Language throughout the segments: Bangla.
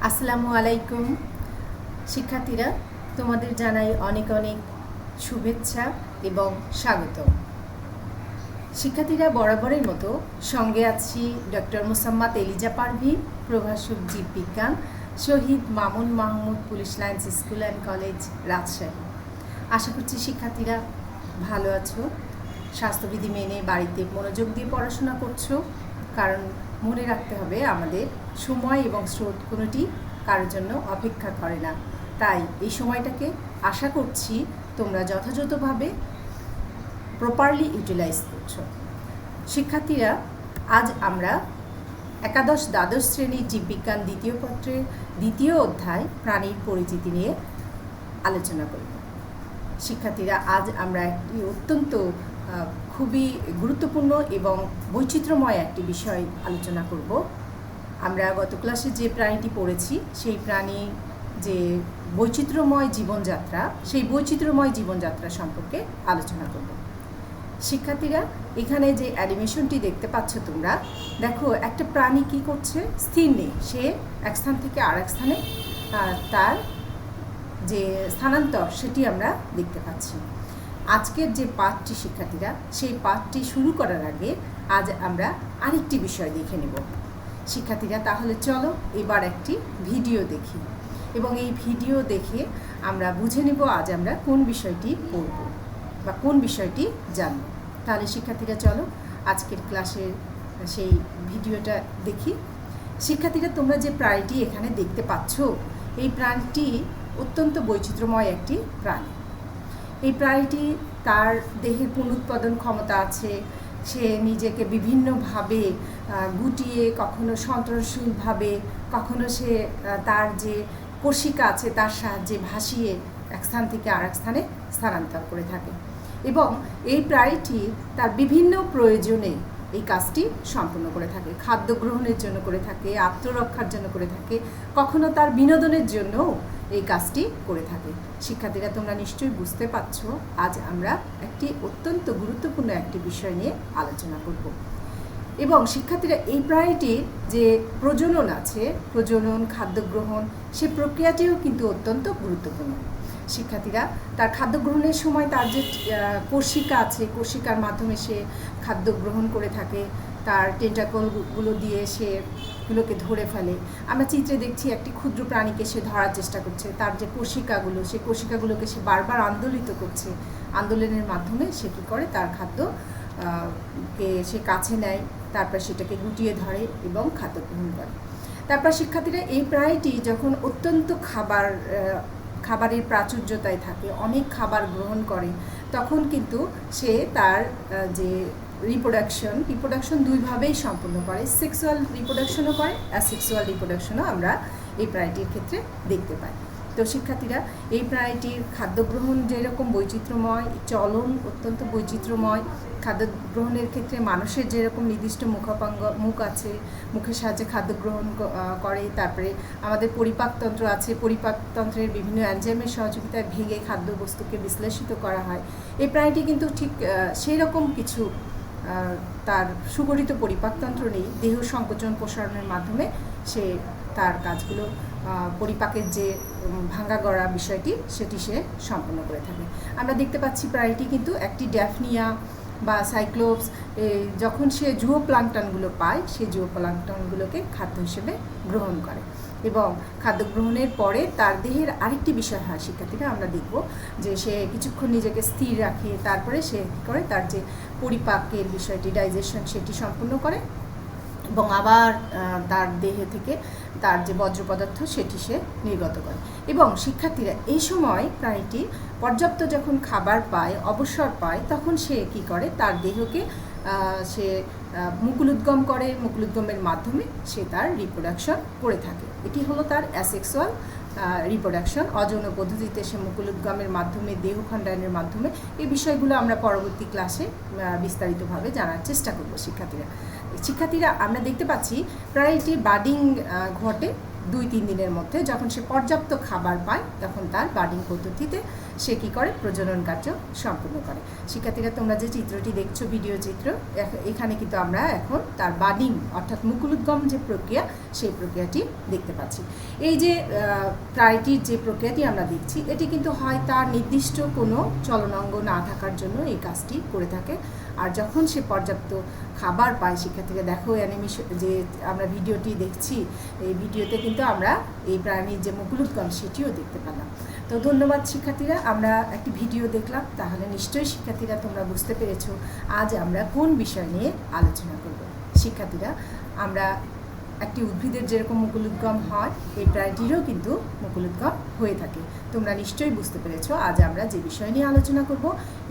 আসসালামু আলাইকুম শিক্ষার্থীরা, তোমাদের জানাই অনেক অনেক শুভেচ্ছা এবং স্বাগত। শিক্ষার্থীরা, বরাবরের মতো সঙ্গে আছি ডক্টর মুসাম্মাত এলিজা পারভীন, প্রভাষক জীববিজ্ঞান, Shahid Mamun Mahmud police lines school and college, Rajshahi. আশা করছি শিক্ষার্থীরা ভালো আছো, স্বাস্থ্যবিধি মেনে বাড়িতে মনোযোগ দিয়ে পড়াশোনা করছো। কারণ মনে রাখতে হবে, আমাদের সময় এবং স্রোত কোনোটি কারোর জন্য অপেক্ষা করে না। তাই এই সময়টাকে আশা করছি তোমরা যথাযথভাবে প্রপারলি ইউটিলাইজ করছো। শিক্ষার্থীরা, আজ আমরা একাদশ দ্বাদশ শ্রেণীর জীববিজ্ঞান দ্বিতীয় পত্রের দ্বিতীয় অধ্যায় প্রাণীর পরিচিতি নিয়ে আলোচনা করব। শিক্ষার্থীরা, আজ আমরা একটি অত্যন্ত খুবই গুরুত্বপূর্ণ এবং বৈচিত্র্যময় একটি বিষয় আলোচনা করব। আমরা গত ক্লাসে যে প্রাণীটি পড়েছি, সেই প্রাণী যে বৈচিত্র্যময় জীবনযাত্রা, সেই বৈচিত্র্যময় জীবনযাত্রা সম্পর্কে আলোচনা করব। শিক্ষার্থীরা, এখানে যে অ্যানিমেশনটি দেখতে পাচ্ছ তোমরা, দেখো একটা প্রাণী কি করছে, স্থির নেই, সে এক স্থান থেকে আর এক স্থানে তার যে স্থানান্তর সেটি আমরা দেখতে পাচ্ছি। আজকের যে পাঠটি শিক্ষার্থীরা, সেই পাঠটি শুরু করার আগে আজ আমরা আরেকটি বিষয় দেখে নেব। শিক্ষার্থীরা, তাহলে চলো এবার একটি ভিডিও দেখি এবং এই ভিডিও দেখে আমরা বুঝে নেব আজ আমরা কোন বিষয়টি পড়ব বা কোন বিষয়টি জানব। তাহলে শিক্ষার্থীরা চলো আজকের ক্লাসের সেই ভিডিওটা দেখি। শিক্ষার্থীরা, তোমরা যে প্রাণীটি এখানে দেখতে পাচ্ছ, এই প্রাণীটি অত্যন্ত বৈচিত্র্যময় একটি প্রাণী। এই প্রাণীটি, তার দেহের পুনরুৎপাদন ক্ষমতা আছে, সে নিজেকে বিভিন্নভাবে গুটিয়ে, কখনো সন্ত্রাসীভাবে, কখনো সে তার যে কোষিকা আছে তার সাহায্যে ভাসিয়ে এক স্থান থেকে আর এক স্থানে স্থানান্তর করে থাকে এবং এই প্রাণীটি তার বিভিন্ন প্রয়োজনে এই কাজটি সম্পন্ন করে থাকে। খাদ্য গ্রহণের জন্য করে থাকে, আত্মরক্ষার জন্য করে থাকে, কখনো তার বিনোদনের জন্যও এই কাজটি করে থাকে। শিক্ষার্থীরা, তোমরা নিশ্চয়ই বুঝতে পারছো আজ আমরা একটি অত্যন্ত গুরুত্বপূর্ণ একটি বিষয় নিয়ে আলোচনা করব। এবং শিক্ষার্থীরা, এই প্রাণীটির যে প্রজনন আছে, প্রজনন, খাদ্য গ্রহণ, সে প্রক্রিয়াটিও কিন্তু অত্যন্ত গুরুত্বপূর্ণ। শিক্ষার্থীরা, তার খাদ্য গ্রহণের সময় তার যে কোষিকা আছে, কোষিকার মাধ্যমে সে খাদ্য গ্রহণ করে থাকে, তার টেন্টাকলগুলো দিয়ে সে গুলোকে ধরে ফেলে। আমরা চিত্রে দেখছি একটি ক্ষুদ্র প্রাণীকে সে ধরার চেষ্টা করছে, তার যে কোষিকাগুলো, সেই কোষিকাগুলোকে সে বারবার আন্দোলিত করছে। আন্দোলনের মাধ্যমে সে কী করে, তার খাদ্য কে সে কাছে নেয়, তারপর সেটাকে গুটিয়ে ধরে এবং খাদ্য গ্রহণ করে। তারপর শিক্ষার্থীরা, এই প্রাণীটি যখন অত্যন্ত খাবারের প্রাচুর্যতায় থাকে, অনেক খাবার গ্রহণ করে, তখন কিন্তু সে তার যে রিপ্রোডাকশন দুইভাবেই সম্পূর্ণ করে। সেক্সুয়াল রিপ্রোডাকশনও করে, অ্যাসেক্সুয়াল রিপ্রোডাকশনও আমরা এই প্রাণীটির ক্ষেত্রে দেখতে পাই। তো শিক্ষার্থীরা, এই প্রাণীটির খাদ্য গ্রহণ যেরকম বৈচিত্র্যময়, চলন অত্যন্ত বৈচিত্র্যময়। খাদ্য গ্রহণের ক্ষেত্রে মানুষের যেরকম নির্দিষ্ট মুখ আছে, মুখের সাহায্যে খাদ্য গ্রহণ করে। তারপরে আমাদের পরিপাকতন্ত্র আছে, পরিপাকতন্ত্রের বিভিন্ন এনজাইমের সহযোগিতায় ভেঙে খাদ্যবস্তুকে বিশ্লেষিত করা হয়। এই প্রাণীটি কিন্তু ঠিক সেই রকম কিছু তার সুগঠিত পরিপাকতন্ত্র নেই। দেহ সংকোচন প্রসারণের মাধ্যমে সে তার কাজগুলো, পরিপাকের যে ভাঙা গড়া বিষয়টি, সেটি সে সম্পন্ন করে থাকে। আমরা দেখতে পাচ্ছি প্রাণীটি কিন্তু একটি ড্যাফনিয়া বা সাইক্লোপস, যখন সে জুওপ্লাঙ্কটনগুলো পায়, সেই জুওপ্লাঙ্কটনগুলোকে খাদ্য হিসেবে গ্রহণ করে এবং খাদ্য গ্রহণের পরে তার দেহের আরেকটি বিষয় হয় শিক্ষার্থীরা, আমরা দেখব যে সে কিছুক্ষণ নিজেকে স্থির রাখে, তারপরে সে কী করে, তার যে পরিপাকের বিষয়টি, ডাইজেশন, সেটি সম্পূর্ণ করে এবং আবার তার দেহে থেকে তার যে বর্জ্য পদার্থ সেটি সে নির্গত করে। এবং শিক্ষার্থীরা, এই সময় প্রাণীটি পর্যাপ্ত যখন খাবার পায়, অবসর পায়, তখন সে কী করে, তার দেহকে সে মুকুলোদ্গম করে। মুকুলোদ্গমের মাধ্যমে সে তার রিপ্রোডাকশন করে থাকে। এটি হলো তার অ্যাসেক্সুয়াল রিপ্রোডাকশন। অযৌন পদ্ধতিতে সে মুকুলোদ্গমের মাধ্যমে, দেহখণ্ডায়নের মাধ্যমে, এই বিষয়গুলো আমরা পরবর্তী ক্লাসে বিস্তারিতভাবে জানার চেষ্টা করব। শিক্ষার্থীরা, আমরা দেখতে পাচ্ছি প্রাণীটির বার্ডিং ঘটে 2-3 দিনের মধ্যে যখন সে পর্যাপ্ত খাবার পায় তখন তার বার্ডিং পদ্ধতিতে সে কী করে প্রজনন কার্য সম্পূর্ণ করে। শিক্ষার্থীরা তোমরা যে চিত্রটি দেখছো ভিডিও চিত্র, এখানে কিন্তু আমরা এখন তার বার্ডিং অর্থাৎ মুকুলোদ্গম যে প্রক্রিয়া সেই প্রক্রিয়াটি দেখতে পাচ্ছি। এই যে প্রাণীটির যে প্রক্রিয়াটি আমরা দেখছি এটি কিন্তু হয় তার নির্দিষ্ট কোনো চলনাঙ্গ না থাকার জন্য এই কাজটি করে থাকে, আর যখন সে পর্যাপ্ত খাবার পায়, শিক্ষার্থীরা দেখো অ্যানিমেশন যে আমরা ভিডিওটি দেখছি এই ভিডিওতে কিন্তু আমরা এই প্রাণীর যে মুকুলোদ্গম সেটিও দেখতে পেলাম। তো ধন্যবাদ শিক্ষার্থীরা, আমরা একটি ভিডিও দেখলাম, তাহলে নিশ্চয়ই শিক্ষার্থীরা তোমরা বুঝতে পেরেছো আজ আমরা কোন বিষয় নিয়ে আলোচনা করব। শিক্ষার্থীরা, আমরা একটি উদ্ভিদের যেরকম মুকুলোদ্গম হয় এই প্রাণীটিরও কিন্তু মুকুলোদ্গম হয়ে থাকে। তোমরা নিশ্চয়ই বুঝতে পেরেছো আজ আমরা যে বিষয় নিয়ে আলোচনা করব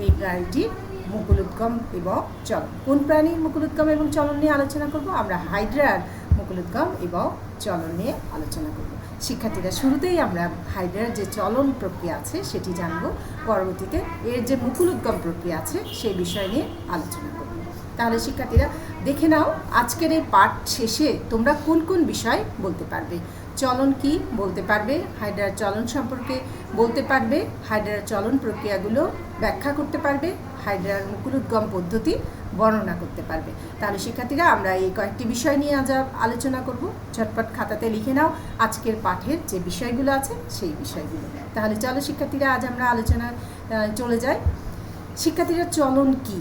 এই প্রাণীটির মুকুলোদ্গম এবং চলন। কোন প্রাণীর মুকুলোদ্গম এবং চলন নিয়ে আলোচনা করব? আমরা হাইড্রার মুকুলোদ্গম এবং চলন নিয়ে আলোচনা করব। শিক্ষার্থীরা, শুরুতেই আমরা হাইড্রার যে চলন প্রক্রিয়া আছে সেটি জানব, পরবর্তীতে এর যে মুকুলোদ্গম প্রক্রিয়া আছে সেই বিষয় নিয়ে আলোচনা করব। তাহলে শিক্ষার্থীরা দেখে নাও আজকের এই পাঠ শেষে তোমরা কোন কোন বিষয় বলতে পারবে। চলন কি বলতে পারবে, হাইড্রার চলন সম্পর্কে বলতে পারবে, হাইড্রার চলন প্রক্রিয়াগুলো ব্যাখ্যা করতে পারবে, হাইড্রার মুকুলোদ্গম পদ্ধতি বর্ণনা করতে পারবে। তাহলে শিক্ষার্থীরা, আমরা এই কয়েকটি বিষয় নিয়ে আজ আলোচনা করব। ঝটপট খাতাতে লিখে নাও আজকের পাঠের যে বিষয়গুলো আছে সেই বিষয়গুলো। তাহলে চলো শিক্ষার্থীরা, আজ আমরা আলোচনা চলে যাই। শিক্ষার্থীরা, চলন কি?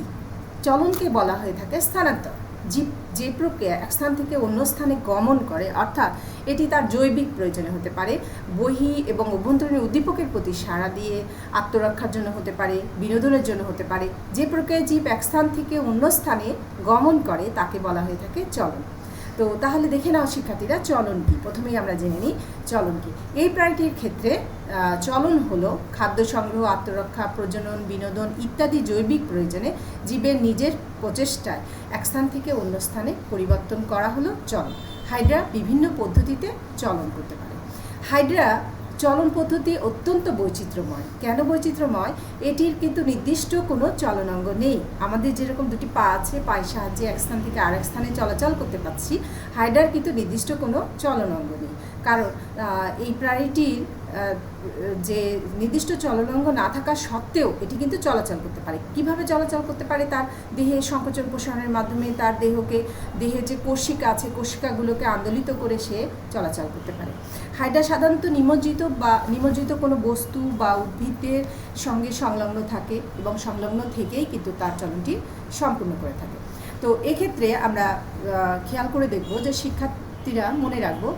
চলনকে বলা হয়ে থাকে স্থানান্তর। জীব যে প্রক্রিয়া এক স্থান থেকে অন্য স্থানে গমন করে, অর্থাৎ এটি তার জৈবিক প্রয়োজনে হতে পারে, বহি এবং অভ্যন্তরীণ উদ্দীপকের প্রতি সাড়া দিয়ে আত্মরক্ষার জন্য হতে পারে, বিনোদনের জন্য হতে পারে। যে প্রক্রিয়ায় জীব এক স্থান থেকে অন্য স্থানে গমন করে তাকে বলা হয়ে থাকে চলন। তো তাহলে দেখে নাও শিক্ষার্থীরা, চলন কি? প্রথমেই আমরা জেনে নিই চলন কি। এই প্রাণীটির ক্ষেত্রে চলন হলো খাদ্য সংগ্রহ, আত্মরক্ষা, প্রজনন, বিনোদন ইত্যাদি জৈবিক প্রয়োজনে জীবের নিজের প্রচেষ্টায় এক স্থান থেকে অন্য স্থানে পরিবর্তন করা হলো চলন। হাইড্রা বিভিন্ন পদ্ধতিতে চলন করতে পারে। হাইড্রা চলন পদ্ধতি অত্যন্ত বৈচিত্র্যময়। কেন বৈচিত্র্যময়? এটির কিন্তু নির্দিষ্ট কোনো চলনাঙ্গ নেই। আমাদের যেরকম দুটি পা আছে, পায়ের সাহায্যে এক স্থান থেকে আরেক স্থানে চলাচল করতে পারছি, হাইড্রার কিন্তু নির্দিষ্ট কোনো চলনাঙ্গ নেই। কারণ এই প্রাণীটির যে নির্দিষ্ট চলনাঙ্গ না থাকা সত্ত্বেও এটি কিন্তু চলাচল করতে পারে। কিভাবে চলাচল করতে পারে? তার দেহে সংকোচন প্রসারণের মাধ্যমে তার দেহের যে কোষিকা আছে কোষিকাগুলোকে আন্দোলিত করে সে চলাচল করতে পারে। হাইড্রা সাধারণত নিমজ্জিত কোনো বস্তু বা উদ্ভিদের সঙ্গে সংলগ্ন থাকে এবং সংলগ্ন থেকেই কিন্তু তার চলনটি সম্পূর্ণ করে থাকে। তো এক্ষেত্রে আমরা খেয়াল করে দেখব যে শিক্ষার্থীরা মনে রাখবো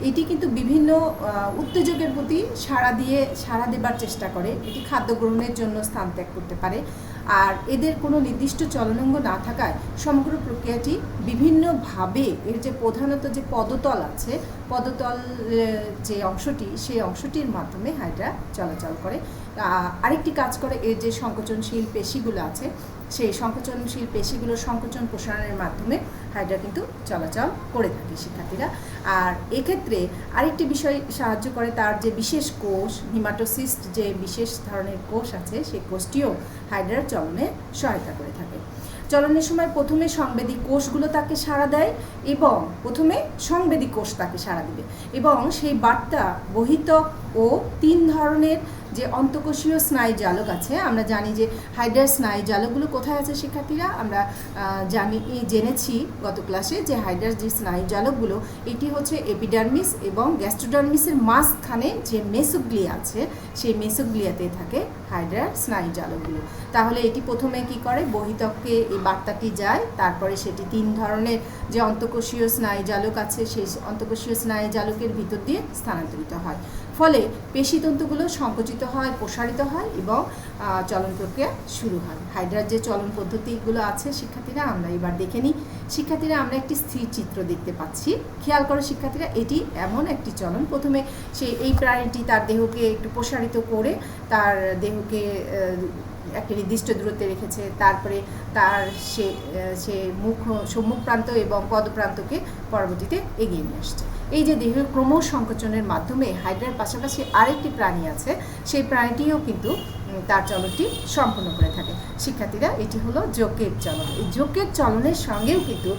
এটি কিন্তু বিভিন্ন উত্তেজকের প্রতি সাড়া দেবার চেষ্টা করে। এটি খাদ্য গ্রহণের জন্য স্থান ত্যাগ করতে পারে, আর এদের কোনো নির্দিষ্ট চলনাঙ্গ না থাকায় সমগ্র প্রক্রিয়াটি বিভিন্নভাবে এর যে প্রধানত যে পদতল আছে, পদতল যে অংশটি সেই অংশটির মাধ্যমে হাইড্রা চলাচল করে। আরেকটি কাজ করে এর যে সংকোচনশীল পেশিগুলো আছে সেই সংকোচনশীল পেশিগুলোর সংকোচন প্রসারণের মাধ্যমে হাইড্রা কিন্তু চলাচল করে থাকে শিক্ষার্থীরা। আর এক্ষেত্রে আরেকটি বিষয় সাহায্য করে, তার যে বিশেষ কোষ হিমাটোসিস্ট যে বিশেষ ধরনের কোষ আছে সেই কোষটিও হাইড্রার চলনে সহায়তা করে থাকে। চলনের সময় প্রথমে সংবেদী কোষগুলো তাকে সাড়া দেয় এবং সংবেদী কোষ তাকে সাড়া দেবে এবং সেই বার্তা বহিতক ও 3 ধরনের যে অন্তঃকোষীয় স্নায়ু জালক আছে। আমরা জানি যে হাইড্রার স্নায়ু জালকগুলো কোথায় আছে শিক্ষার্থীরা? আমরা জেনেছি গত ক্লাসে যে হাইড্রার যে স্নায়ু জালকগুলো এটি হচ্ছে এপিডার্মিস এবং গ্যাস্ট্রোডার্মিসের মাঝখানে যে মেসোগ্লিয়া আছে সেই মেসোগ্লিয়াতে থাকে হাইড্রার স্নায়ু জালকগুলো। তাহলে এটি প্রথমে কি করে? বহিতককে এই বার্তাটি যায়, তারপরে সেটি 3 ধরনের যে অন্তঃকোষীয় স্নায়ু জালক আছে সেই অন্তঃকোষীয় স্নায়ু জালকের ভিতর দিয়ে স্থানান্তরিত হয়। ফলে পেশিতন্তুগুলো সংকুচিত হয়, প্রসারিত হয় এবং চলন প্রক্রিয়া শুরু হয়। হাইড্রার যে চলন পদ্ধতিগুলো আছে শিক্ষার্থীরা আমরা এবার দেখে নিই। শিক্ষার্থীরা, আমরা একটি স্থির চিত্র দেখতে পাচ্ছি। খেয়াল করো শিক্ষার্থীরা, এটি এমন একটি চলন। প্রথমে এই প্রাণীটি তার দেহকে একটু প্রসারিত করে তার দেহকে একটা নির্দিষ্ট দূরত্বে রেখেছে, তারপরে তার সে সম্মুখ প্রান্ত এবং পদপ্রান্তকে পরবর্তীতে এগিয়ে নিয়ে আসছে। এই যে দেহের ক্রমশ সংকোচনের মাধ্যমে হাইড্রার পাশাপাশি আরেকটি প্রাণী আছে, সেই প্রাণীটিও কিন্তু তার চলনটি সম্পন্ন করে থাকে। শিক্ষার্থীরা, এটি হলো জোকের চলন। এই জোকের চলনের সঙ্গেও কিন্তু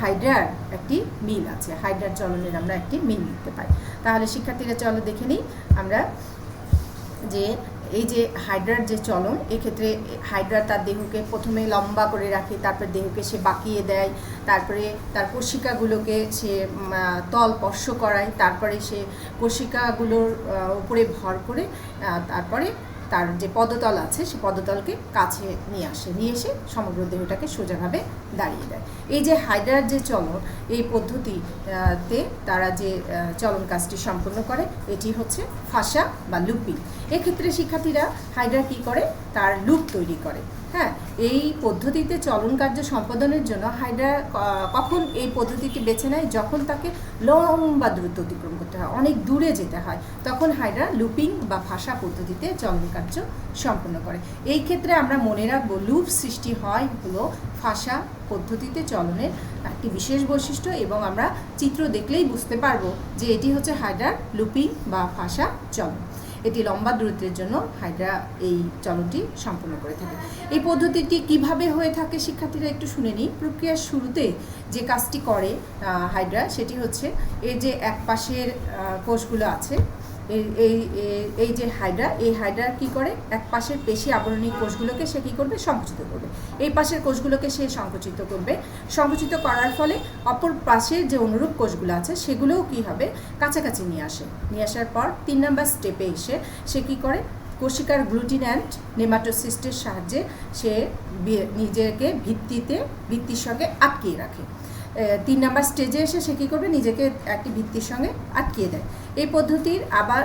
হাইড্রার একটি মিল আছে। হাইড্রার চলনের আমরা একটি মিল নিতে পাই। তাহলে শিক্ষার্থীরা চলো দেখে নিই আমরা যে এই যে হাইড্রার যে চলন, এক্ষেত্রে হাইড্রা তার দেহকে প্রথমে লম্বা করে রাখে, তারপর দেহকে সে বাঁকিয়ে দেয়, তারপরে তার কোষিকাগুলোকে সে তল স্পর্শ করায়, তারপরে সে কোষিকাগুলোর উপরে ভর করে তারপরে তার যে পদতল আছে সে পদতলকে কাছে নিয়ে এসে সমগ্র দেহটাকে সোজাভাবে দাঁড়িয়ে দেয়। এই যে হাইড্রার যে চলন, এই পদ্ধতিতে তারা যে চলন কাজটি সম্পন্ন করে এটি হচ্ছে ফাঁসা বা লুপিং। এক্ষেত্রে শিক্ষার্থীরা হাইড্রা কী করে, তার লুপ তৈরি করে। হ্যাঁ, এই পদ্ধতিতে চলন কার্য সম্পাদনের জন্য হাইড্রা কখন এই পদ্ধতিটি বেছে নেয়, যখন তাকে লম্বা দূরত্ব অতিক্রম করতে হয়, অনেক দূরে যেতে হয়, তখন হাইড্রা লুপিং বা ফাঁসা পদ্ধতিতে চলন কার্য সম্পন্ন করে। এই ক্ষেত্রে আমরা মনে রাখবো লুপ সৃষ্টি হয় হলো ফাঁসা পদ্ধতিতে চলনের একটি বিশেষ বৈশিষ্ট্য, এবং আমরা চিত্র দেখলেই বুঝতে পারবো যে এটি হচ্ছে হাইড্রার লুপিং বা ফাঁসা চলন। এটি লম্বা দূরত্বের জন্য হাইড্রা এই চলনটি সম্পন্ন করে থাকে। এই পদ্ধতিটি কিভাবে হয়ে থাকে শিক্ষার্থীরা একটু শুনে নিই। প্রক্রিয়ার শুরুতে যে কাজটি করে হাইড্রা, সেটি হচ্ছে এই যে এক পাশের কোষগুলো আছে, এই যে হাইড্রা, এই হাইড্রা কী করে, এক পাশের পেশি আবরণী কোষগুলোকে সে কী করবে, সংকুচিত করবে। এই পাশের কোষগুলোকে সে সংকুচিত করবে। সংকুচিত করার ফলে অপর পাশের যে অনুরূপ কোষগুলো আছে সেগুলোও কী হবে, কাছাকাছি নিয়ে আসার পর 3 নম্বর স্টেপে এসে সে কী করে, কোষিকার গ্লুটিন্যান্ট নেমাটোসিস্টের সাহায্যে সে নিজেকে ভিত্তির সঙ্গে আটকিয়ে রাখে। 3 নম্বর স্টেজে এসে সে কী করবে, নিজেকে একটি ভিত্তির সঙ্গে আটকিয়ে দেয়। এই পদ্ধতির আবার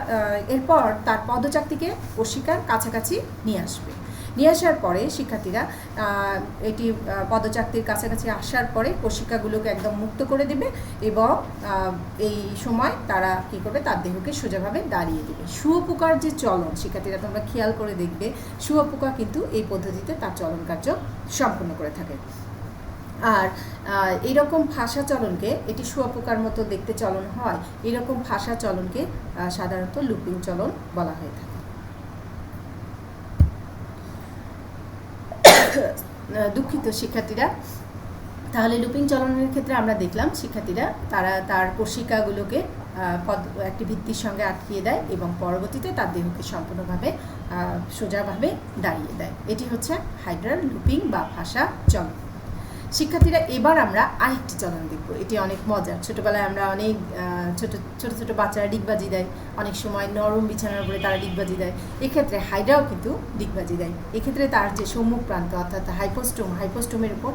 এরপর তার পদচাকতিকে কোষিকার কাছাকাছি নিয়ে আসার পরে শিক্ষার্থীরা এটি পদচাকতির কাছাকাছি আসার পরে কোষিকাগুলোকে একদম মুক্ত করে দেবে, এবং এই সময় তারা কী করবে, তার দেহকে সোজাভাবে দাঁড়িয়ে দেবে। শুঁয়োপোকার যে চলন, শিক্ষার্থীরা তোমরা খেয়াল করে দেখবে, শুঁয়োপোকা কিন্তু এই পদ্ধতিতে তার চলন কার্য সম্পন্ন করে থাকে। আর এইরকম ফাঁসা চলনকে, এটি শুঁয়োপোকার মতো দেখতে চলন হয়, এরকম ফাঁসা চলনকে সাধারণত লুপিং চলন বলা হয়ে থাকে। দুঃখিত শিক্ষার্থীরা, তাহলে লুপিং চলনের ক্ষেত্রে আমরা দেখলাম শিক্ষার্থীরা তারা তার কোষিকাগুলোকে একটি ভিত্তির সঙ্গে আটকিয়ে দেয় এবং পরবর্তীতে তার দেহকে সম্পূর্ণভাবে সোজাভাবে দাঁড়িয়ে দেয়। এটি হচ্ছে হাইড্রার লুপিং বা ফাঁসা চলন। শিক্ষার্থীরা, এবার আমরা আরেকটি চলন দেখব। এটি অনেক মজার। ছোটোবেলায় আমরা অনেক ছোট বাচ্চারা ডিগবাজি দেয়, অনেক সময় নরম বিছানার উপরে তারা ডিগবাজি দেয়। এক্ষেত্রে হাইড্রাও কিন্তু ডিগবাজি দেয়। এক্ষেত্রে তার যে সম্মুখ প্রান্ত অর্থাৎ হাইপোস্টোমের উপর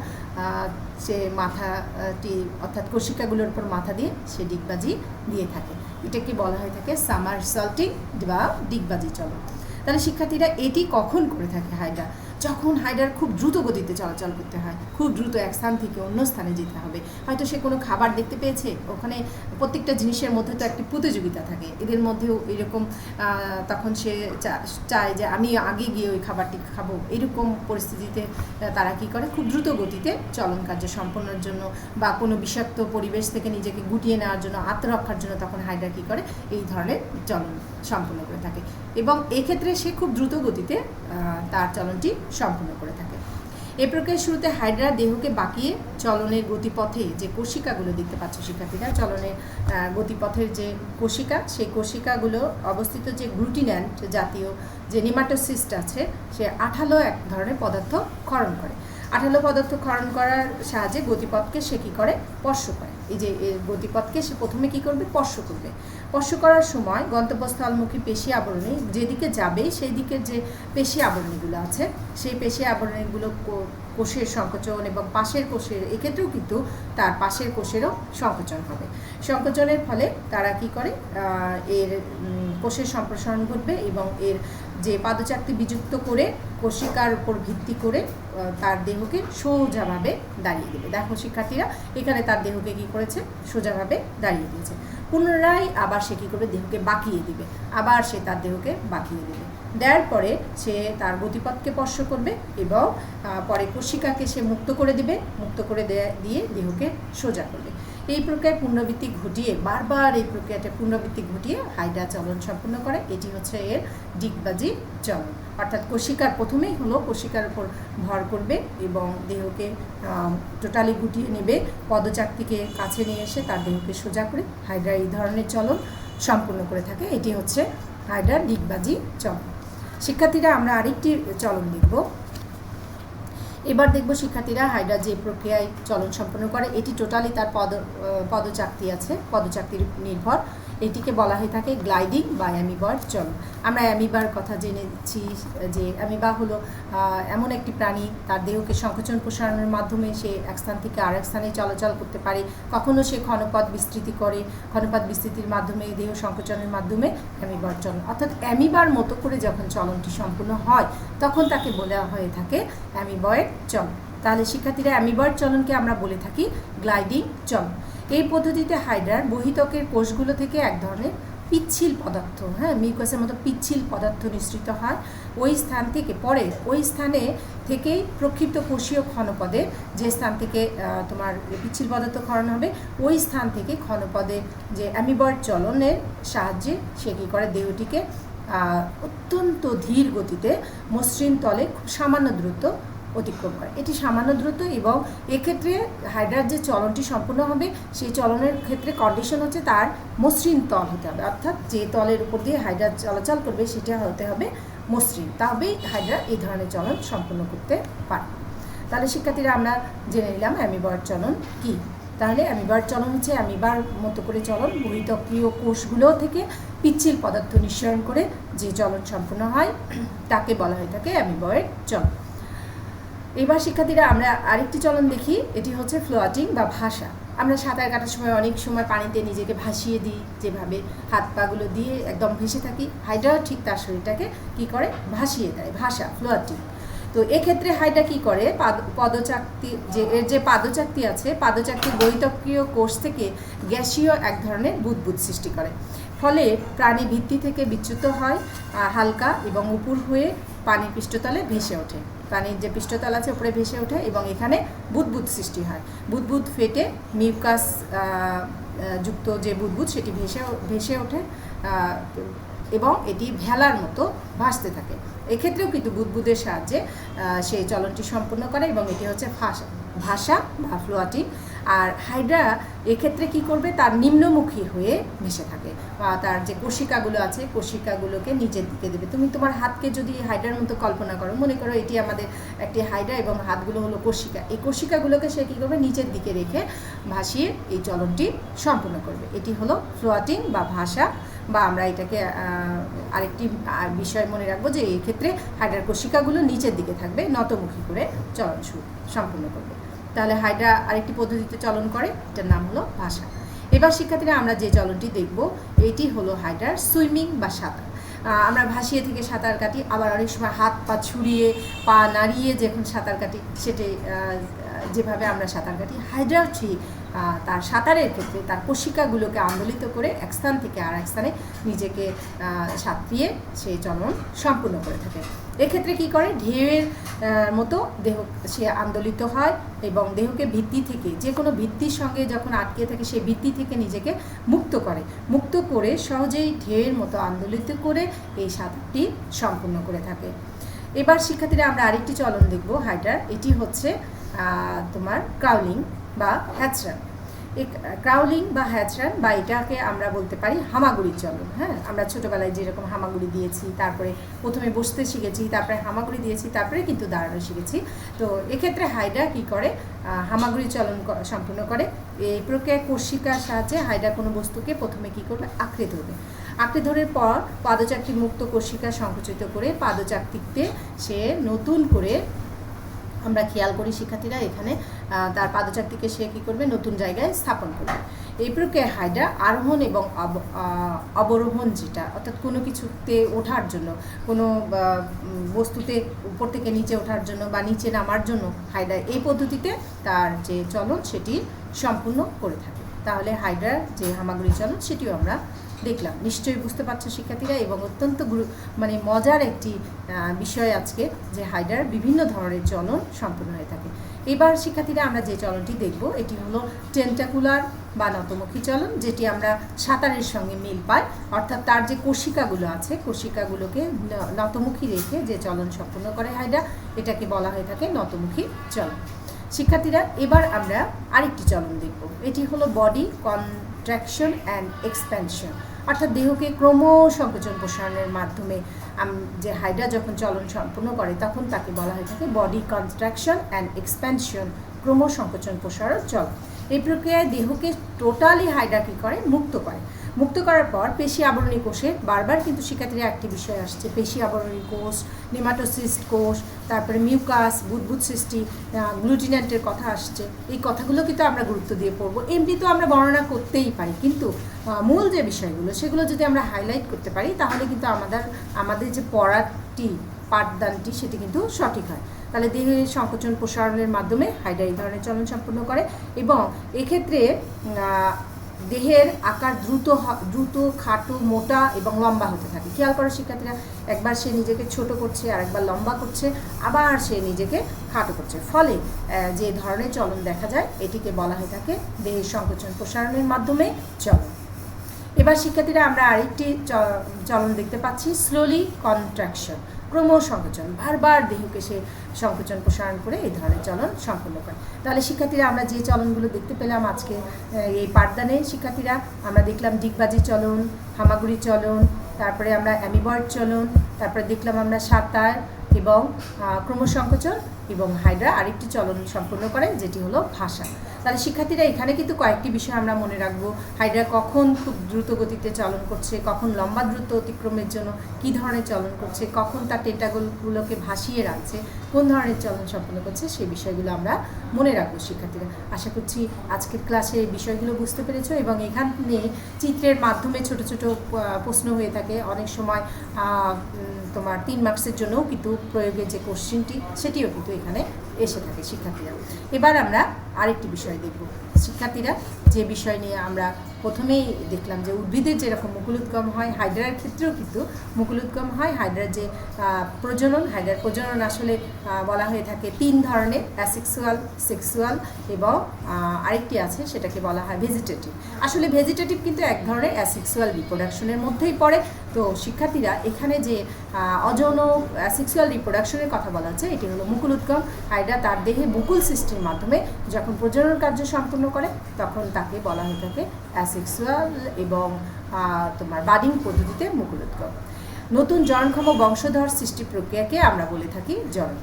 সে মাথাটি অর্থাৎ কোষিকাগুলোর উপর মাথা দিয়ে সে ডিগবাজি দিয়ে থাকে। এটাকে বলা হয়ে থাকে সামারসল্টিং বা ডিগবাজি চলন। তাহলে শিক্ষার্থীরা, এটি কখন করে থাকে হাইড্রা? যখন হাইড্রার খুব দ্রুত গতিতে চলাচল করতে হয়, খুব দ্রুত এক স্থান থেকে অন্য স্থানে যেতে হবে, হয়তো সে কোনো খাবার দেখতে পেয়েছে, ওখানে প্রত্যেকটা জিনিসের মধ্যে তো একটি প্রতিযোগিতা থাকে, এদের মধ্যেও এরকম তখন সে চায় যে আমি আগে গিয়ে ওই খাবারটি খাবো। এরকম পরিস্থিতিতে তারা কী করে, খুব দ্রুত গতিতে চলন কার্য সম্পন্নের জন্য বা কোনো বিষাক্ত পরিবেশ থেকে নিজেকে গুটিয়ে নেওয়ার জন্য, আত্মরক্ষার জন্য তখন হাইড্রা কী করে, এই ধরনের চলন সম্পন্ন করে থাকে, এবং এক্ষেত্রে সে খুব দ্রুত গতিতে তার চলনটি সম্পন্ন করে থাকে। এই প্রক্রিয়ার শুরুতে হাইড্রা দেহকে বাঁকিয়ে চলনের গতিপথে যে কোষিকাগুলো দেখতে পাচ্ছ শিক্ষার্থীরা, চলনের গতিপথের যে কোষিকা, সেই কোষিকাগুলো অবস্থিত যে গ্লুটিন্যান্ট জাতীয় যে নেমাটোসিস্ট আছে, সে আঠালো এক ধরনের পদার্থ ক্ষরণ করে। আঠালো পদার্থ ক্ষরণ করার সাহায্যে গতিপথকে সে কী করে, স্পর্শ করে। এই যে গতিপথকে সে প্রথমে কী করবে, স্পর্শ করবে। স্পর্শ করার সময় গন্তব্যস্থলমুখী পেশি আবরণী যেদিকে যাবে সেই দিকের যে পেশি আবরণীগুলো আছে, সেই পেশি আবরণীগুলো কোষের সংকোচন এবং পাশের কোষের, এক্ষেত্রেও কিন্তু তার পাশের কোষেরও সংকোচন হবে। সংকোচনের ফলে তারা কি করে, এর কোষের সম্প্রসারণ ঘটবে এবং এর যে পাদচাকতি বিযুক্ত করে কোষিকার উপর ভিত্তি করে তার দেহকে সোজাভাবে দাঁড়িয়ে দেবে। দেখো শিক্ষার্থীরা, এখানে তার দেহকে কী করেছে, সোজাভাবে দাঁড়িয়ে দিয়েছে। পুনরায় আবার সে কী করবে, দেহকে বাঁকিয়ে দিবে, আবার সে তার দেহকে বাঁকিয়ে দেবে। দেওয়ার পরে সে তার গতিপথকে স্পর্শ করবে এবং পরে কোষিকাকে সে মুক্ত করে দিবে, মুক্ত করে দিয়ে দেহকে সোজা করবে। এই প্রক্রিয়ায় পুনরাবৃত্তি ঘটিয়ে বারবার এই প্রক্রিয়াটা পুনরাবৃত্তি ঘটিয়ে হাইড্রা চলন সম্পন্ন করে। এটি হচ্ছে এর ডিগবাজি চলন, অর্থাৎ কোশিকার প্রথমেই হলো কোশিকার উপর ভর করবে এবং দেহকে টোটালি গুটিয়ে নেবে, পদচাকতিকে কাছে নিয়ে এসে তার দেহকে সোজা করে হাইড্রা এই ধরনের চলন সম্পূর্ণ করে থাকে। এটি হচ্ছে হাইড্রার ডিগবাজি চলন। শিক্ষার্থীরা আমরা আরেকটি চলন দেখব। এবার দেখব শিক্ষার্থীরা হাইড্রা যে প্রক্রিয়ায় চলন সম্পন্ন করে এটি টোটালি তার পদচাকতি আছে, পদচাকতির নির্ভর। এটিকে বলা হয়ে থাকে গ্লাইডিং বা অ্যামিবার চলন। আমরা অ্যামিবার কথা জেনেছি যে অ্যামিবা হলো এমন একটি প্রাণী, তার দেহকে সংকোচন প্রসারণের মাধ্যমে সে এক স্থান থেকে আরেক স্থানে চলাচল করতে পারে। কখনো সে ক্ষণপথ বিস্তৃতি করে, ক্ষণপথ বিস্তৃতির মাধ্যমে দেহ সংকোচনের মাধ্যমে অ্যামিবার চলন, অর্থাৎ অ্যামিবার মতো করে যখন চলনটি সম্পূর্ণ হয় তখন তাকে বলা হয়ে থাকে অ্যামিবয়েড চলন। তাহলে শিক্ষার্থীরা অ্যামিবয়েড চলনকে আমরা বলে থাকি গ্লাইডিং চলন। এই পদ্ধতিতে হাইড্রার বহিত্বকের কোষগুলো থেকে এক ধরনের পিচ্ছিল পদার্থ, মিউকাসের মতো পিচ্ছিল পদার্থ নিঃসৃত হয়। ওই স্থান থেকে পরে ওই স্থানে থেকেই প্রক্ষিপ্ত কোষীয় ক্ষণপদে, যে স্থান থেকে তোমার পিচ্ছিল পদার্থ ক্ষরণ হবে ওই স্থান থেকে ক্ষণপদে যে অ্যামিবয়েড চলনের সাহায্যে সে কী করে দেহটিকে অত্যন্ত ধীর গতিতে মসৃণ তলে খুব সামান্য দ্রুত অতিক্রম করে। এটি সামান্য দ্রুত এবং এক্ষেত্রে হাইড্রার যে চলনটি সম্পূর্ণ হবে সেই চলনের ক্ষেত্রে কন্ডিশন হচ্ছে তার মসৃণ তল হতে হবে, অর্থাৎ যে তলের উপর দিয়ে হাইড্রা চলাচল করবে সেটা হতে হবে মসৃণ, তবেই হাইড্রা এই ধরনের চলন সম্পূর্ণ করতে পারে। তাহলে শিক্ষার্থীরা আমরা জেনে নিলাম অ্যামিবয়েড চলন কী। তাহলে অ্যামিবয়েড চলন হচ্ছে অ্যামিবার মতো করে চলন, বহিত্বকীয় কোষগুলো থেকে পিচ্ছিল পদার্থ নিঃসরণ করে যে চলন সম্পূর্ণ হয় তাকে বলা হয়ে থাকে অ্যামিবয়েড চলন। এবার শিক্ষার্থীরা আমরা আরেকটি চলন দেখি, এটি হচ্ছে ফ্লোয়াটিং বা ভাসা। আমরা সাঁতার কাটার সময় অনেক সময় পানিতে নিজেকে ভাসিয়ে দিই, যেভাবে হাত পাগুলো দিয়ে একদম ভেসে থাকি, হাইড্রাও ঠিক তার শরীরটাকে কী করে ভাসিয়ে দেয়, ভাসা, ফ্লোয়াটিং। তো এক্ষেত্রে হাইড্রা কী করে পদচাকতি যে এর যে পাদচাকতি আছে, পাদচাকতির বহিত্বকীয় কোষ থেকে গ্যাসীয় এক ধরনের বুদবুদ সৃষ্টি করে, ফলে প্রাণী ভিত্তি থেকে বিচ্যুত হয় হালকা এবং উপর হয়ে পানির পৃষ্ঠতলে ভেসে ওঠে। পানির যে পৃষ্ঠতল আছে উপরে ভেসে ওঠে এবং এখানে বুদবুদ সৃষ্টি হয়। বুদবুদ ফেটে মিউকাস যুক্ত যে বুদবুদ সেটি ভেসে ওঠে এবং এটি ভেলার মতো ভাসতে থাকে। এক্ষেত্রেও কিন্তু বুদবুদের সাহায্যে সেই চলনটি সম্পূর্ণ করে এবং এটি হচ্ছে ভাসা বা ফ্লোয়াটিং। আর হাইড্রা এক্ষেত্রে কি করবে, তার নিম্নমুখী হয়ে ভেসে থাকে, তার যে কোশিকাগুলো আছে কোশিকাগুলোকে নিচের দিকে দেবে। তুমি তোমার হাতকে যদি হাইড্রার মতো কল্পনা করো, মনে করো এটি আমাদের একটি হাইড্রা এবং হাতগুলো হলো কোশিকা, এই কোশিকাগুলোকে সে কী করবে নিচের দিকে রেখে ভাসিয়ে এই চলনটি সম্পূর্ণ করবে। এটি হলো ফ্লোয়াটিং বা ভাসা, বা আমরা এটাকে আরেকটি বিষয় মনে রাখবো যে এই ক্ষেত্রে হাইড্রার কোশিকাগুলো নিচের দিকে থাকবে, নতমুখী করে চলন সম্পূর্ণ করবে। তাহলে হাইড্রা আরেকটি পদ্ধতিতে চলন করে, এটার নাম হলো ভাসা। এবার শিক্ষার্থীরা আমরা যে চলনটি দেখব এটি হলো হাইড্রার সুইমিং বা সাঁতার। আমরা ভাসিয়ে থেকে সাঁতার কাটি, আবার অনেক সময় হাত পা ছুড়িয়ে পা নাড়িয়ে যখন সাঁতার কাটি সেটাই যেভাবে আমরা সাঁতার কাটি, হাইড্রা ঠিক তার সাঁতারের ক্ষেত্রে তার কোশিকাগুলোকে আন্দোলিত করে এক স্থান থেকে আর এক স্থানে নিজেকে সাঁতরিয়ে সেই চলন সম্পূর্ণ করে থাকে। এক্ষেত্রে কী করে, ঢেউয়ের মতো দেহ সে আন্দোলিত হয় এবং দেহকে ভিত্তি থেকে যে কোনো ভিত্তির সঙ্গে যখন আটকে থাকে সেই ভিত্তি থেকে নিজেকে মুক্ত করে সহজেই ঢেউয়ের মতো আন্দোলিত করে এই সাঁতারটি সম্পূর্ণ করে থাকে। এবার শিক্ষার্থীরা আমরা আরেকটি চলন দেখব হাইড্রার, এটি হচ্ছে তোমার ক্রাউলিং বা হ্যাচরান। এই ক্রাউলিং বা হ্যাচরান বা এটাকে আমরা বলতে পারি হামাগুড়ির চলন। আমরা ছোটোবেলায় যেরকম হামাগুড়ি দিয়েছি, তারপরে প্রথমে বসতে শিখেছি, তারপরে হামাগুড়ি দিয়েছি, তারপরে কিন্তু দাঁড়ানো শিখেছি। তো এক্ষেত্রে হাইড্রা কী করে, হামাগুড়ি চলন সম্পূর্ণ করে। এই প্রক্রিয়ায় কোশিকার সাহায্যে হাইড্রা কোনো বস্তুকে প্রথমে কী করবে, আঁকড়ে ধরবে। আঁকড়ে ধরার পর পাদচাকতি মুক্ত কোশিকা সংকুচিত করে পাদচাকতিতে সে নতুন করে, আমরা খেয়াল করি শিক্ষার্থীরা এখানে তার পাদচাকতিকে সে কী করবে, নতুন জায়গায় স্থাপন করবে। এই প্রক্রিয়ায় হাইড্রা আরোহণ এবং অবরোহণ, যেটা অর্থাৎ কোনো কিছুতে ওঠার জন্য, কোনো বস্তুতে উপর থেকে নিচে ওঠার জন্য বা নিচে নামার জন্য হাইড্রা এই পদ্ধতিতে তার যে চলন সেটি সম্পূর্ণ করে থাকে। তাহলে হাইড্রার যে হামাগুড়ি চলন সেটিও আমরা দেখলাম। নিশ্চয়ই বুঝতে পারছো শিক্ষার্থীরা, এবং অত্যন্ত মানে মজার একটি বিষয় আজকে, যে হাইড্রার বিভিন্ন ধরনের চলন সম্পূর্ণ হয়ে থাকে। এবার শিক্ষার্থীরা আমরা যে চলনটি দেখব এটি হলো টেন্টাকুলার বা নতমুখী চলন, যেটি আমরা সাঁতারের সঙ্গে মিল পাই, অর্থাৎ তার যে কোষিকাগুলো আছে কোষিকাগুলোকে নতমুখী রেখে যে চলন সম্পূর্ণ করে হাইড্রা, এটাকে বলা হয়ে থাকে নতমুখী চলন। শিক্ষার্থীরা এবার আমরা আরেকটি চলন দেখব, এটি হলো বডি কন্ট্রাকশন অ্যান্ড এক্সপ্যানশন, অর্থাৎ দেহকে ক্রম সংকোচন প্রসারণের মাধ্যমে যে হাইড্রা যখন চলন সম্পূর্ণ করে তখন তাকে বলা হয়ে থাকে বডি কন্ট্রাকশন অ্যান্ড এক্সপ্যানশন, ক্রম সংকোচন প্রসারণ চলন। এই প্রক্রিয়ায় দেহকে টোটালি হাইড্রা কী করে, মুক্ত করে। মুক্ত করার পর পেশি আবরণী কোষে বারবার কিন্তু শিক্ষার্থীরা একটি বিষয় আসছে, পেশি আবরণী কোষ, নেমাটোসিস্ট কোষ, তারপরে মিউকাস, বুদবুদ সৃষ্টি, গ্লুটিনেন্টের কথা আসছে। এই কথাগুলো কিন্তু আমরা গুরুত্ব দিয়ে পড়বো। এমনি তো আমরা বর্ণনা করতেই পারি, কিন্তু মূল যে বিষয়গুলো সেগুলো যদি আমরা হাইলাইট করতে পারি তাহলে কিন্তু আমাদের যে পড়াটি পাঠদানটি সেটি কিন্তু সঠিক হয়। তাহলে দেহের সংকোচন প্রসারণের মাধ্যমে হাইড্রা এই ধরনের চলন সম্পূর্ণ করে, এবং এক্ষেত্রে দেহের আকার দ্রুত খাটো, মোটা এবং লম্বা হতে থাকে। খেয়াল করো শিক্ষার্থীরা, একবার সে নিজেকে ছোট করছে, আর একবার লম্বা করছে, আবার সে নিজেকে খাটো করছে, ফলে যে ধরনের চলন দেখা যায় এটিকে বলা হয়ে থাকে দেহের সংকোচন প্রসারণের মাধ্যমে চলন। এবার শিক্ষার্থীরা আমরা আরেকটি চলন দেখতে পাচ্ছি, স্লোলি কন্ট্রাকশন, ক্রম সংকোচন, বারবার দেহকে সে সংকোচন প্রসারণ করে এই ধরনের চলন সম্পন্ন করে। তাহলে শিক্ষার্থীরা আমরা যে চলনগুলো দেখতে পেলাম আজকে এই পাঠদানে, শিক্ষার্থীরা আমরা দেখলাম ডিগবাজি চলন, হামাগুড়ি চলন, তারপরে আমরা অ্যামিবয়েড চলন, তারপরে দেখলাম আমরা সাঁতার এবং ক্রমসংকোচন, এবং হাইড্রা আরেকটি চলন সম্পূর্ণ করে যেটি হলো ভাষা। তাহলে শিক্ষার্থীরা এখানে কিন্তু কয়েকটি বিষয় আমরা মনে রাখবো, হাইড্রা কখন খুব দ্রুত গতিতে চলন করছে, কখন লম্বা দ্রুত অতিক্রমের জন্য কী ধরনের চলন করছে, কখন তার টেন্টাকলগুলোকে ভাসিয়ে রাখছে, কোন ধরনের চলন সম্পন্ন করছে, সেই বিষয়গুলো আমরা মনে রাখবো শিক্ষার্থীরা। আশা করছি আজকের ক্লাসে এই বিষয়গুলো বুঝতে পেরেছো, এবং এখানে চিত্রের মাধ্যমে ছোট ছোট প্রশ্ন হয়ে থাকে অনেক সময়, তোমার 3 মার্কসের জন্যও কিন্তু প্রয়োগের যে কোশ্চেনটি সেটিও কিন্তু এখানে এসে থাকে শিক্ষার্থীরা। এবার আমরা আরেকটি বিষয় দেখব শিক্ষার্থীরা, যে বিষয় নিয়ে আমরা প্রথমেই দেখলাম যে উদ্ভিদের যেরকম মুকুলোদ্গম হয়, হাইড্রার ক্ষেত্রেও কিন্তু মুকুলোদ্গম হয়। হাইড্রার যে প্রজনন, হাইড্রার প্রজনন আসলে বলা হয়ে থাকে 3 ধরনের, অ্যাসেক্সুয়াল, সেক্সুয়াল এবং আরেকটি আছে সেটাকে বলা হয় ভেজিটেটিভ। আসলে ভেজিটেটিভ কিন্তু এক ধরনের অ্যাসেক্সুয়াল রিপ্রোডাকশনের মধ্যেই পড়ে। তো শিক্ষার্থীরা এখানে যে অযৌন অ্যাসেক্সুয়াল রিপ্রোডাকশনের কথা বলা হচ্ছে এটি হলো মুকুলোদ্গম। হাইড্রা তার দেহে মুকুল সৃষ্টির মাধ্যমে যখন প্রজনন কার্য সম্পূর্ণ করে তখন তাকে বলা হয়ে থাকে অ্যাসেক্সুয়াল, এবং তোমার বাডিং পদ্ধতিতে মুকুলোদ্গম। নতুন জননক্ষম বংশধর সৃষ্টি প্রক্রিয়াকে আমরা বলে থাকি জনন।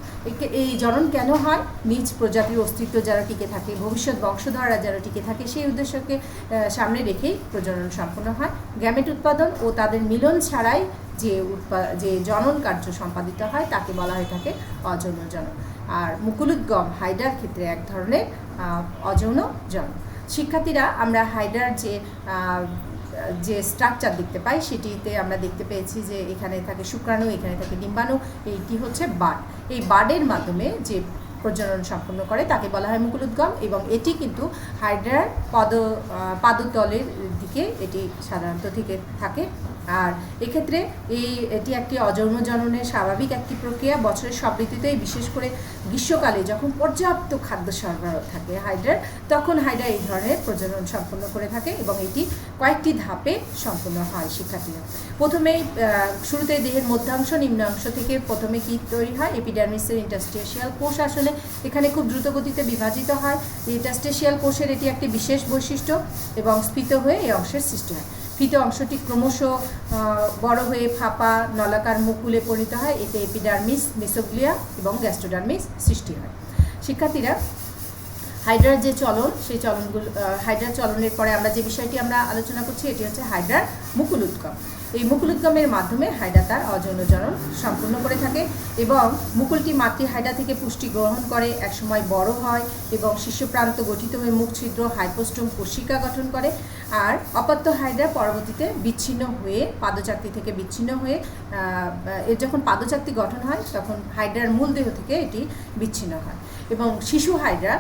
এই জনন কেন হয়? নিজ প্রজাতির অস্তিত্ব যারা টিকে থাকে, ভবিষ্যৎ বংশধররা যারা টিকে থাকে, সেই উদ্দেশ্যকে সামনে রেখেই প্রজনন সম্পন্ন হয়। গ্যামেট উৎপাদন ও তাদের মিলন ছাড়াই যে জনন কার্য সম্পাদিত হয় তাকে বলা হয়ে থাকে অযৌন জনন। আর মুকুলোদ্গম হাইড্রার ক্ষেত্রে এক ধরনের অযৌন জনন। শিক্ষার্থীরা আমরা হাইড্রার যে স্ট্রাকচার দেখতে পাই সেটিতে আমরা দেখতে পেয়েছি যে এখানে থাকে শুক্রাণু, এখানে থাকে ডিম্বাণু, এইটি হচ্ছে বাড। এই বাডের মাধ্যমে যে প্রজনন সম্পন্ন করে তাকে বলা হয় মুকুলোদ্গম, এবং এটি কিন্তু হাইড্রার পাদতলের দিকে এটি সাধারণত থেকে থাকে। আর এক্ষেত্রে এটি একটি অযৌন জননের স্বাভাবিক একটি প্রক্রিয়া। বছরের সব ঋতুতেই, বিশেষ করে গ্রীষ্মকালে যখন পর্যাপ্ত খাদ্য সরবরাহ থাকে হাইড্রার, তখন হাইড্রা এই ধরনের প্রজনন সম্পন্ন করে থাকে, এবং এটি কয়েকটি ধাপে সম্পন্ন হয় শিক্ষার্থীরা। প্রথমেই শুরুতে দেহের মধ্যাংশ নিম্নাংশ থেকে প্রথমে কি তৈরি হয়? এপিডার্মিসের ইন্টারস্টিশিয়াল কোষ আসলে এখানে খুব দ্রুত গতিতে বিভাজিত হয়। ইন্টারস্টিশিয়াল কোষের এটি একটি বিশেষ বৈশিষ্ট্য, এবং স্ফীত হয়ে এই অংশের সৃষ্টি হয়। ফিত অংশটি ক্রমশ বড় হয়ে ফাঁপা নলাকার মুকুলে পরিণত হয়। এতে এপিডার্মিস, মেসোগ্লিয়া এবং গ্যাস্ট্রোডার্মিস সৃষ্টি হয়। শিক্ষার্থীরা হাইড্রার যে চলন, সেই চলনগুলো হাইড্রার চলনের পরে আমরা যে বিষয়টি আমরা আলোচনা করছি এটি হচ্ছে হাইড্রার মুকুলোদ্গম। এই মুকুলোদ্গমের মাধ্যমে হাইড্রা তার অযৌন জনন সম্পূর্ণ করে থাকে, এবং মুকুলটি মাতৃ হাইড্রা থেকে পুষ্টি গ্রহণ করে একসময় বড় হয় এবং শীর্ষপ্রান্ত গঠিত হয়ে মুখ ছিদ্র হাইপোস্টোম কোষিকা গঠন করে। আর অপত্য হাইড্রা পরবর্তীতে বিচ্ছিন্ন হয়ে পাদচাকতি থেকে বিচ্ছিন্ন হয়ে এর যখন পাদচাকতি গঠন হয় তখন হাইড্রার মূল দেহ থেকে এটি বিচ্ছিন্ন হয়, এবং শিশু হাইড্রা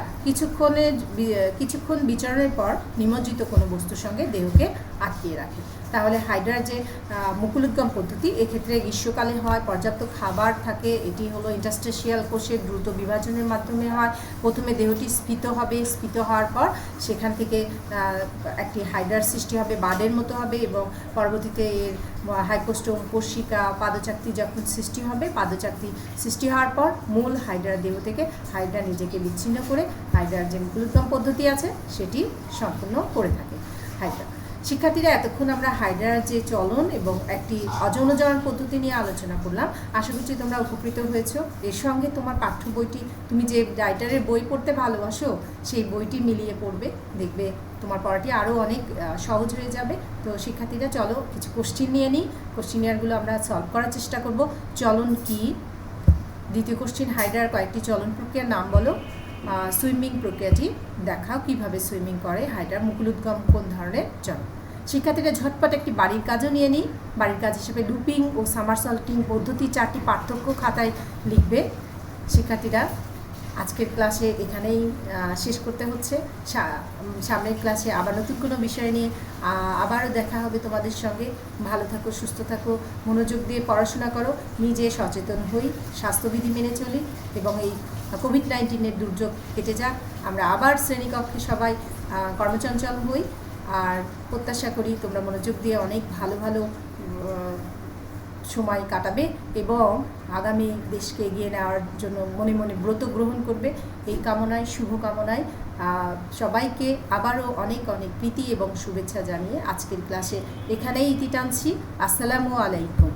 কিছুক্ষণ বিচরণের পর নিমজ্জিত কোনো বস্তুর সঙ্গে দেহকে আটকিয়ে রাখে। তাহলে হাইড্রার যে মুকুলোদ্গম পদ্ধতি এক্ষেত্রে গ্রীষ্মকালে হয়, পর্যাপ্ত খাবার থাকে, এটি হলো ইন্টারস্টেশিয়াল কোষের দ্রুত বিভাজনের মাধ্যমে হয়। প্রথমে দেহটি স্ফীত হবে, স্ফীত হওয়ার পর সেখান থেকে একটি হাইড্রার সৃষ্টি হবে, বাডের মতো হবে, এবং পরবর্তীতে এর হাইপোস্টোম, কোষিকা, পাদচাকতি যখন সৃষ্টি হবে, পাদচাকতি সৃষ্টি হওয়ার পর মূল হাইড্রার দেহ থেকে হাইড্রা নিজেকে বিচ্ছিন্ন করে হাইড্রার যে মুকুলোদ্গম পদ্ধতি আছে সেটি সম্পূর্ণ করে থাকে হাইড্রা। শিক্ষার্থীরা, এতক্ষণ আমরা হাইড্রার যে চলন এবং একটি অযৌনজনন পদ্ধতি নিয়ে আলোচনা করলাম। আশা করছি তোমরা উপকৃত হয়েছো। এর সঙ্গে তোমার পাঠ্য বইটি, তুমি যে রাইটারের বই পড়তে ভালোবাসো সেই বইটি মিলিয়ে পড়বে, দেখবে তোমার পড়াটি আরও অনেক সহজ হয়ে যাবে। তো শিক্ষার্থীরা, চলো কিছু কোশ্চিন নিয়ে নিই। কোশ্চিনিয়ারগুলো আমরা সলভ করার চেষ্টা করব। চলন কি? দ্বিতীয় কোশ্চিন, হাইড্রার কয়েকটি চলন প্রক্রিয়ার নাম বলো। সুইমিং প্রক্রিয়াটি দেখাও, কিভাবে সুইমিং করে হাইড্রার, মুকুলোদ্গম কোন ধরনের চলন। শিক্ষার্থীরা, ঝটপট একটি বাড়ির কাজও নিয়ে নিই। বাড়ির কাজ হিসেবে লুপিং ও সামারসল্টিং পদ্ধতি 4টি পার্থক্য খাতায় লিখবে। শিক্ষার্থীরা, আজকের ক্লাসে এখানেই শেষ করতে হচ্ছে। সামনের ক্লাসে আবার নতুন কোনো বিষয় নিয়ে আবারও দেখা হবে তোমাদের সঙ্গে। ভালো থাকো, সুস্থ থাকো, মনোযোগ দিয়ে পড়াশোনা করো, নিজে সচেতন হই, স্বাস্থ্যবিধি মেনে চলি, এবং এই কোভিড-19 দুর্যোগ কেটে যাক। আমরা আবার শ্রেণীকক্ষে সবাই কর্মচঞ্চল হই। আর প্রত্যাশা করি তোমরা মনোযোগ দিয়ে অনেক ভালো ভালো সময় কাটাবে এবং আগামী দেশকে এগিয়ে নেওয়ার জন্য মনে মনে ব্রত গ্রহণ করবে। এই কামনায়, শুভকামনায় সবাইকে আবারও অনেক অনেক প্রীতি এবং শুভেচ্ছা জানিয়ে আজকের ক্লাসে এখানেই ইতি টানছি। আসসালামু আলাইকুম।